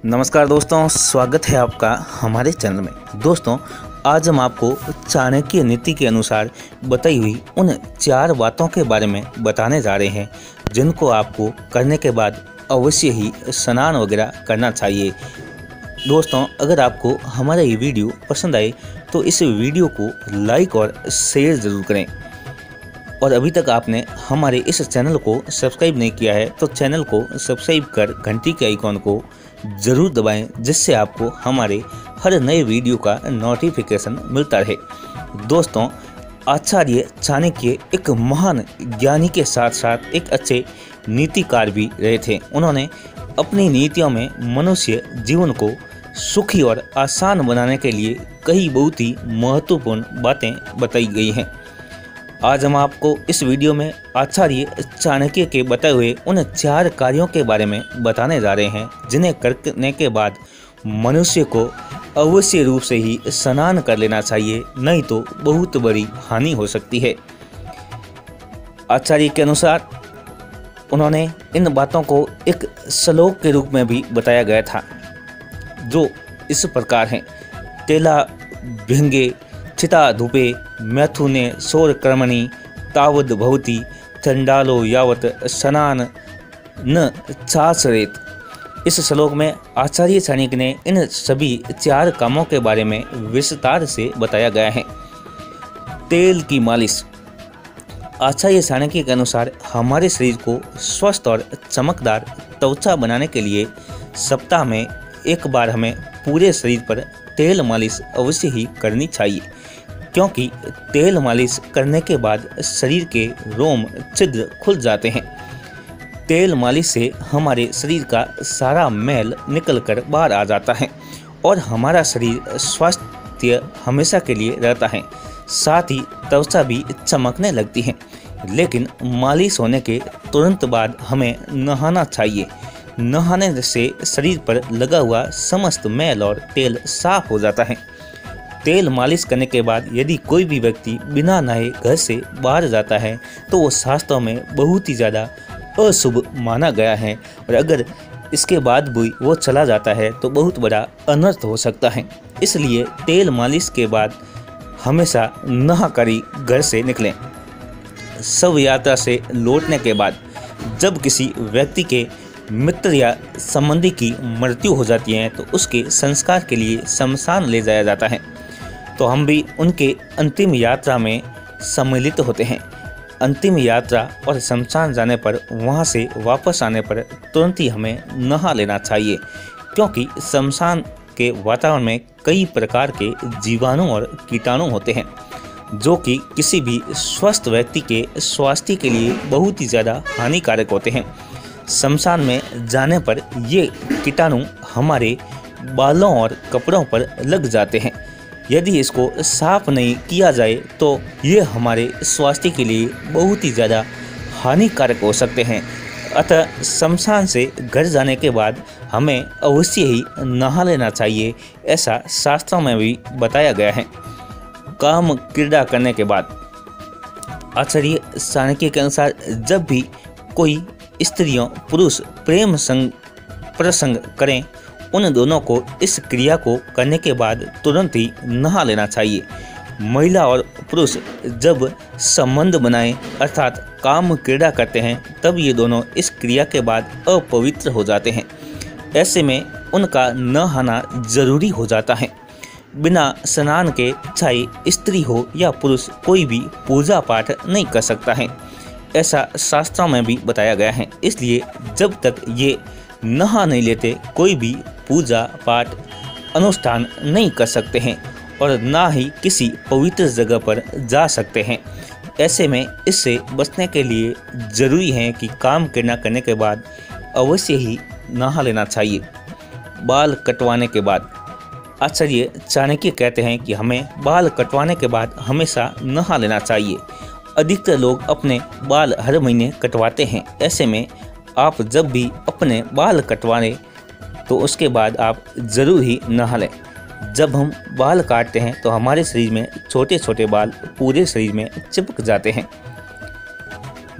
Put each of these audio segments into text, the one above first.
नमस्कार दोस्तों, स्वागत है आपका हमारे चैनल में। दोस्तों, आज हम आपको चाणक्य नीति के अनुसार बताई हुई उन 4 बातों के बारे में बताने जा रहे हैं जिनको आपको करने के बाद अवश्य ही स्नान वगैरह करना चाहिए। दोस्तों, अगर आपको हमारा ये वीडियो पसंद आए तो इस वीडियो को लाइक और शेयर ज़रूर करें। और अभी तक आपने हमारे इस चैनल को सब्सक्राइब नहीं किया है तो चैनल को सब्सक्राइब कर घंटी के आइकॉन को ज़रूर दबाएं, जिससे आपको हमारे हर नए वीडियो का नोटिफिकेशन मिलता रहे। दोस्तों, आचार्य चाणक्य एक महान ज्ञानी के साथ साथ एक अच्छे नीतिकार भी रहे थे। उन्होंने अपनी नीतियों में मनुष्य जीवन को सुखी और आसान बनाने के लिए कई बहुत ही महत्वपूर्ण बातें बताई गई हैं। आज हम आपको इस वीडियो में आचार्य चाणक्य के बताए हुए उन 4 कार्यों के बारे में बताने जा रहे हैं जिन्हें करने के बाद मनुष्य को अवश्य रूप से ही स्नान कर लेना चाहिए, नहीं तो बहुत बड़ी हानि हो सकती है। आचार्य के अनुसार उन्होंने इन बातों को एक श्लोक के रूप में भी बताया गया था, जो इस प्रकार हैं। तेला भिंगे चिता धूपे मैथुने शोर कर्मणि तावद भवति चंडालो यावत स्नान न चाचरेत। इस श्लोक में आचार्य चाणक्य ने इन सभी 4 कामों के बारे में विस्तार से बताया गया है। तेल की मालिश। आचार्य चाणक्य के अनुसार हमारे शरीर को स्वस्थ और चमकदार त्वचा बनाने के लिए सप्ताह में एक बार हमें पूरे शरीर पर तेल मालिश अवश्य ही करनी चाहिए, क्योंकि तेल मालिश करने के बाद शरीर के रोम छिद्र खुल जाते हैं। तेल मालिश से हमारे शरीर का सारा मैल निकलकर बाहर आ जाता है और हमारा शरीर स्वास्थ्य हमेशा के लिए रहता है। साथ ही त्वचा भी चमकने लगती है। लेकिन मालिश होने के तुरंत बाद हमें नहाना चाहिए। नहाने से शरीर पर लगा हुआ समस्त मैल और तेल साफ हो जाता है। तेल मालिश करने के बाद यदि कोई भी व्यक्ति बिना नहाए घर से बाहर जाता है तो वो शास्त्रों में बहुत ही ज़्यादा अशुभ माना गया है, और अगर इसके बाद भी वो चला जाता है तो बहुत बड़ा अनर्थ हो सकता है। इसलिए तेल मालिश के बाद हमेशा नहाकर ही घर से निकलें। शव यात्रा से लौटने के बाद जब किसी व्यक्ति के मित्र या संबंधी की मृत्यु हो जाती है तो उसके संस्कार के लिए शमशान ले जाया जाता है। तो हम भी उनके अंतिम यात्रा में सम्मिलित होते हैं। अंतिम यात्रा और शमशान जाने पर वहां से वापस आने पर तुरंत ही हमें नहा लेना चाहिए, क्योंकि शमशान के वातावरण में कई प्रकार के जीवाणु और कीटाणु होते हैं जो कि किसी भी स्वस्थ व्यक्ति के स्वास्थ्य के लिए बहुत ही ज़्यादा हानिकारक होते हैं। शमशान में जाने पर ये कीटाणु हमारे बालों और कपड़ों पर लग जाते हैं। यदि इसको साफ नहीं किया जाए तो ये हमारे स्वास्थ्य के लिए बहुत ही ज़्यादा हानिकारक हो सकते हैं। अतः शमशान से घर जाने के बाद हमें अवश्य ही नहा लेना चाहिए, ऐसा शास्त्रों में भी बताया गया है। काम क्रीड़ा करने के बाद आचार्य चाणक्य के अनुसार जब भी कोई स्त्रियों पुरुष प्रेम प्रसंग करें, उन दोनों को इस क्रिया को करने के बाद तुरंत ही नहा लेना चाहिए। महिला और पुरुष जब संबंध बनाएं अर्थात काम क्रीड़ा करते हैं तब ये दोनों इस क्रिया के बाद अपवित्र हो जाते हैं। ऐसे में उनका नहाना जरूरी हो जाता है। बिना स्नान के चाहे स्त्री हो या पुरुष कोई भी पूजा पाठ नहीं कर सकता है, ऐसा शास्त्रों में भी बताया गया है। इसलिए जब तक ये नहा नहीं लेते कोई भी पूजा पाठ अनुष्ठान नहीं कर सकते हैं और ना ही किसी पवित्र जगह पर जा सकते हैं। ऐसे में इससे बचने के लिए ज़रूरी है कि काम करने के बाद अवश्य ही नहा लेना चाहिए। बाल कटवाने के बाद आचार्य चाणक्य कहते हैं कि हमें बाल कटवाने के बाद हमेशा नहा लेना चाहिए। अधिकतर लोग अपने बाल हर महीने कटवाते हैं। ऐसे में आप जब भी अपने बाल कटवाएं तो उसके बाद आप ज़रूर ही नहा लें। जब हम बाल काटते हैं तो हमारे शरीर में छोटे छोटे बाल पूरे शरीर में चिपक जाते हैं,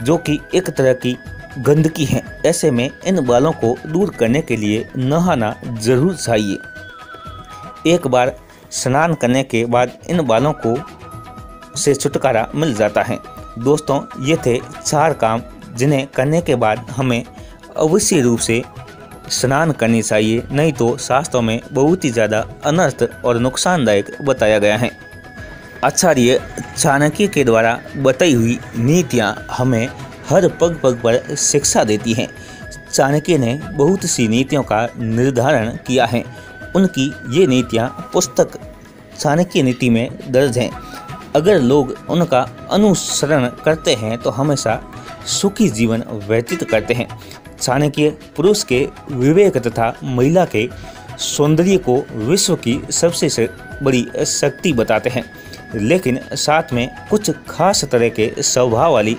जो कि एक तरह की गंदगी हैं। ऐसे में इन बालों को दूर करने के लिए नहाना जरूर चाहिए। एक बार स्नान करने के बाद इन बालों को से छुटकारा मिल जाता है। दोस्तों, ये थे 4 काम जिन्हें करने के बाद हमें अवश्य रूप से स्नान करनी चाहिए, नहीं तो शास्त्रों में बहुत ही ज़्यादा अनर्थ और नुकसानदायक बताया गया है। आचार्य चाणक्य के द्वारा बताई हुई नीतियाँ हमें हर पग पग पर शिक्षा देती हैं। चाणक्य ने बहुत सी नीतियों का निर्धारण किया है। उनकी ये नीतियाँ पुस्तक चाणक्य नीति में दर्ज हैं। अगर लोग उनका अनुसरण करते हैं तो हमेशा सुखी जीवन व्यतीत करते हैं। चाणक्य पुरुष के विवेक तथा महिला के सौंदर्य को विश्व की सबसे बड़ी शक्ति बताते हैं, लेकिन साथ में कुछ खास तरह के स्वभाव वाली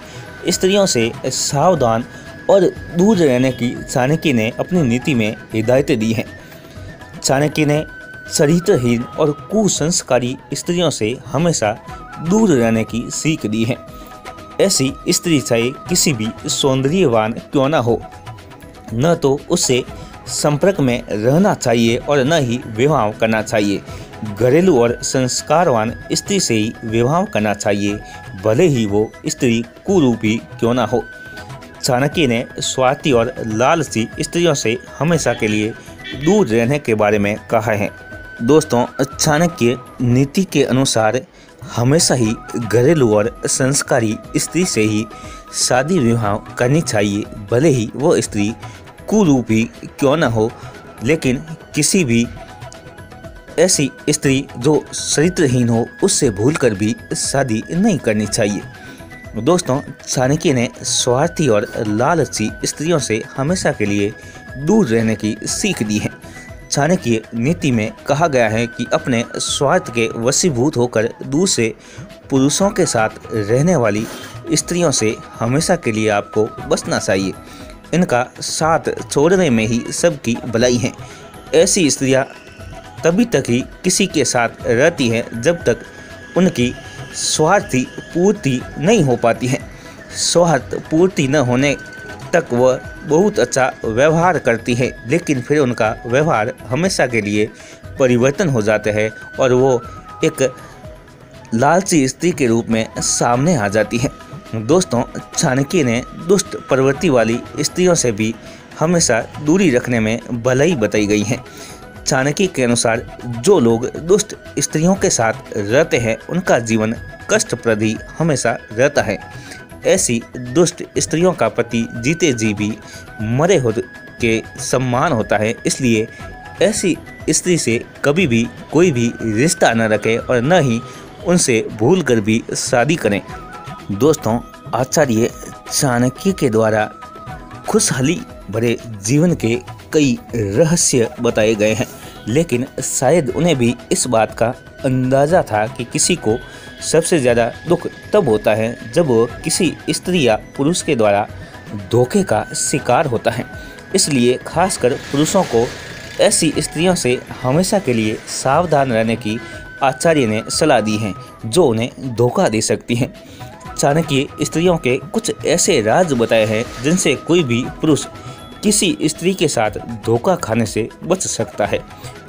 स्त्रियों से सावधान और दूर रहने की चाणक्य ने अपनी नीति में हिदायतें दी हैं। चाणक्य ने चरित्रहीन और कुसंस्कारी स्त्रियों से हमेशा दूर रहने की सीख दी है। ऐसी स्त्री चाहे किसी भी सौंदर्यवान क्यों न हो, न तो उससे संपर्क में रहना चाहिए और न ही विवाह करना चाहिए। घरेलू और संस्कारवान स्त्री से ही विवाह करना चाहिए, भले ही वो स्त्री कुरूपी क्यों न हो। चाणक्य ने स्वार्थी और लालची स्त्रियों से हमेशा के लिए दूर रहने के बारे में कहा है। दोस्तों, चाणक्य नीति के अनुसार हमेशा ही घरेलू और संस्कारी स्त्री से ही शादी विवाह करनी चाहिए, भले ही वो स्त्री कुरूपी क्यों न हो। लेकिन किसी भी ऐसी स्त्री जो चरित्रहीन हो उससे भूलकर भी शादी नहीं करनी चाहिए। दोस्तों, चाणक्य ने स्वार्थी और लालची स्त्रियों से हमेशा के लिए दूर रहने की सीख दी है। चाणक्य नीति में कहा गया है कि अपने स्वार्थ के वशीभूत होकर दूसरे पुरुषों के साथ रहने वाली स्त्रियों से हमेशा के लिए आपको बचना चाहिए। इनका साथ छोड़ने में ही सबकी भलाई है। ऐसी स्त्रियां तभी तक ही किसी के साथ रहती हैं जब तक उनकी स्वार्थी पूर्ति नहीं हो पाती है। स्वार्थ पूर्ति न होने तक वह बहुत अच्छा व्यवहार करती है, लेकिन फिर उनका व्यवहार हमेशा के लिए परिवर्तन हो जाता है और वो एक लालची स्त्री के रूप में सामने आ जाती है। दोस्तों, चाणक्य ने दुष्ट प्रवृत्ति वाली स्त्रियों से भी हमेशा दूरी रखने में भलाई बताई गई है। चाणक्य के अनुसार जो लोग दुष्ट स्त्रियों के साथ रहते हैं उनका जीवन कष्टप्रद ही हमेशा रहता है। ऐसी दुष्ट स्त्रियों का पति जीते जी भी मरे हुए के सम्मान होता है, इसलिए ऐसी स्त्री से कभी भी कोई भी रिश्ता न रखें और न ही उनसे भूलकर भी शादी करें। दोस्तों, आचार्य चाणक्य के द्वारा खुशहाली भरे जीवन के कई रहस्य बताए गए हैं, लेकिन शायद उन्हें भी इस बात का अंदाज़ा था कि किसी को सबसे ज़्यादा दुख तब होता है जब वो किसी स्त्री या पुरुष के द्वारा धोखे का शिकार होता है। इसलिए खासकर पुरुषों को ऐसी स्त्रियों से हमेशा के लिए सावधान रहने की आचार्य ने सलाह दी है जो उन्हें धोखा दे सकती हैं। चाणक्य स्त्रियों के कुछ ऐसे राज बताए हैं जिनसे कोई भी पुरुष किसी स्त्री के साथ धोखा खाने से बच सकता है।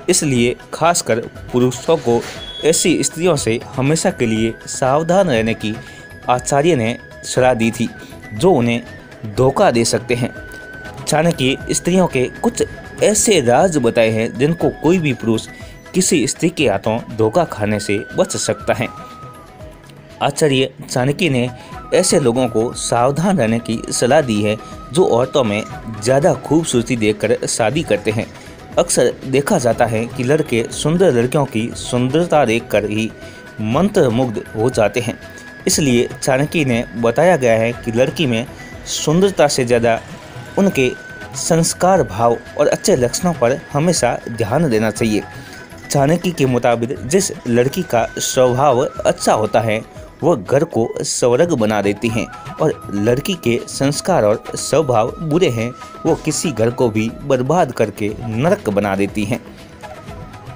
इसलिए खासकर पुरुषों को ऐसी स्त्रियों से हमेशा के लिए सावधान रहने की आचार्य ने सलाह दी थी जो उन्हें धोखा दे सकते हैं। चाणक्य स्त्रियों के कुछ ऐसे राज बताए हैं जिनको कोई भी पुरुष किसी स्त्री के हाथों धोखा खाने से बच सकता है। आचार्य चाणक्य ने ऐसे लोगों को सावधान रहने की सलाह दी है जो औरतों में ज़्यादा खूबसूरती देखकर शादी करते हैं। अक्सर देखा जाता है कि लड़के सुंदर लड़कियों की सुंदरता देखकर ही मंत्रमुग्ध हो जाते हैं। इसलिए चाणक्य ने बताया गया है कि लड़की में सुंदरता से ज़्यादा उनके संस्कार, भाव और अच्छे लक्षणों पर हमेशा ध्यान देना चाहिए। चाणक्य के मुताबिक जिस लड़की का स्वभाव अच्छा होता है वह घर को स्वर्ग बना देती हैं और लड़की के संस्कार और स्वभाव बुरे हैं वो किसी घर को भी बर्बाद करके नरक बना देती हैं।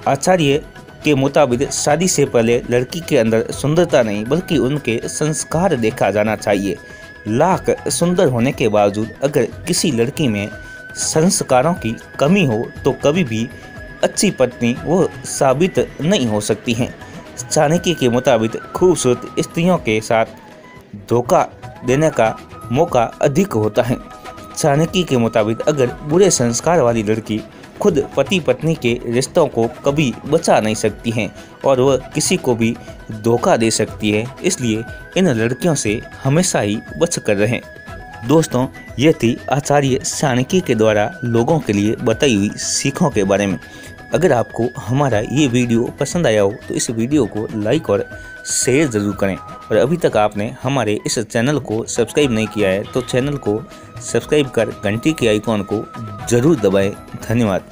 आचार्य के मुताबिक शादी से पहले लड़की के अंदर सुंदरता नहीं बल्कि उनके संस्कार देखा जाना चाहिए। लाख सुंदर होने के बावजूद अगर किसी लड़की में संस्कारों की कमी हो तो कभी भी अच्छी पत्नी वो साबित नहीं हो सकती हैं। चाणक्य के मुताबिक खूबसूरत स्त्रियों के साथ धोखा देने का मौका अधिक होता है। चाणक्य के मुताबिक अगर बुरे संस्कार वाली लड़की खुद पति पत्नी के रिश्तों को कभी बचा नहीं सकती हैं और वह किसी को भी धोखा दे सकती है, इसलिए इन लड़कियों से हमेशा ही बच कर रहें। दोस्तों, ये थी आचार्य चाणक्य के द्वारा लोगों के लिए बताई हुई सीखों के बारे में। अगर आपको हमारा ये वीडियो पसंद आया हो तो इस वीडियो को लाइक और शेयर ज़रूर करें, और अभी तक आपने हमारे इस चैनल को सब्सक्राइब नहीं किया है तो चैनल को सब्सक्राइब कर घंटी के आइकॉन को ज़रूर दबाएं। धन्यवाद।